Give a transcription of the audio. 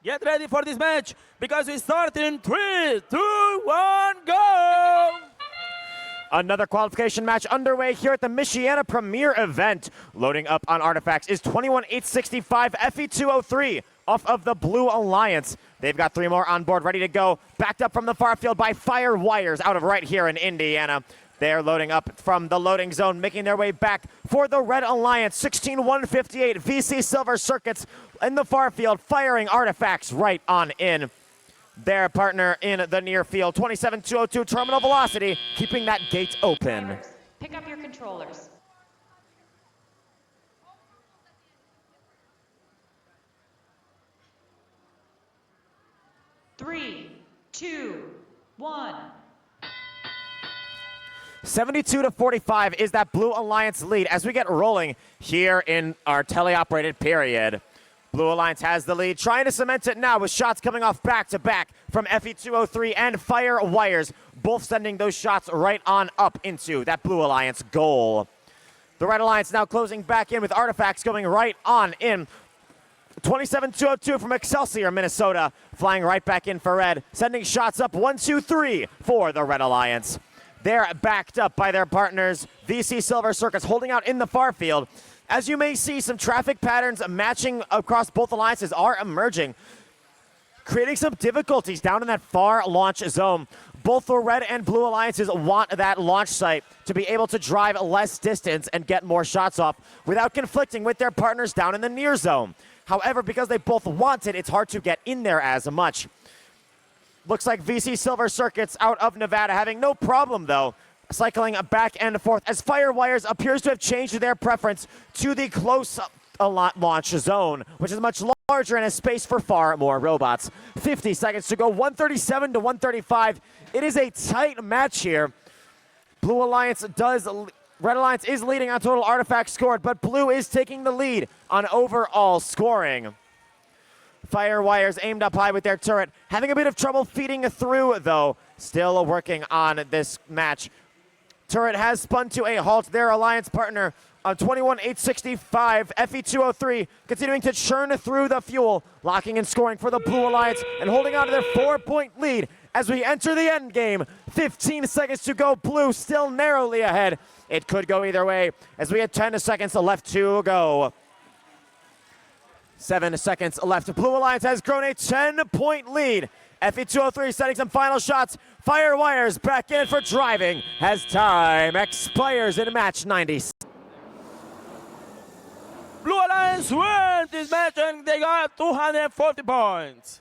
Get ready for this match because we start in 3, 2, 1, go! Another qualification match underway here at the Michiana Premier event. Loading up on artifacts is 21865 FE203 off of the Blue Alliance. They've got 3 more on board ready to go. Backed up from the far field by Fire Wires out of right here in Indiana. They're loading up from the loading zone, making their way back for the Red Alliance. 16158 VC Silver Circuits in the far field, firing artifacts right on in. Their partner in the near field, 27202 Terminal Velocity, keeping that gate open. Pick up your controllers. Three, 2, 1. 72-45 is that Blue Alliance lead as we get rolling here in our teleoperated period. Blue Alliance has the lead, trying to cement it now with shots coming off back-to-back from FE203 and Fire Wires, both sending those shots right on up into that Blue Alliance goal. The Red Alliance now closing back in with artifacts going right on in. 27202 from Excelsior, Minnesota, flying right back in for Red, sending shots up 1, 2, 3 for the Red Alliance. They're backed up by their partners, VC Silver Circuits, holding out in the far field. As you may see, some traffic patterns matching across both alliances are emerging, creating some difficulties down in that far launch zone. Both the Red and Blue Alliances want that launch site to be able to drive less distance and get more shots off without conflicting with their partners down in the near zone. However, because they both want it, it's hard to get in there as much. Looks like VC Silver Circuits out of Nevada having no problem, though, cycling back and forth as Fire Wires appears to have changed their preference to the close launch zone, which is much larger and has space for far more robots. 50 seconds to go, 137 to 135. It is a tight match here. Red Alliance is leading on total artifacts scored, but Blue is taking the lead on overall scoring. Fire Wires aimed up high with their turret, having a bit of trouble feeding through, though. Still working on this match. Turret has spun to a halt. Their alliance partner on 21865 FE203 continuing to churn through the fuel, locking and scoring for the Blue Alliance and holding on to their 4-point lead as we enter the end game. 15 seconds to go. Blue still narrowly ahead. It could go either way as we have 10 seconds left to go. 7 seconds left. Blue Alliance has grown a 10-point lead. FE203 setting some final shots. Fire Wires back in for driving as time expires in match 90. Blue Alliance wins this match and they got 240 points.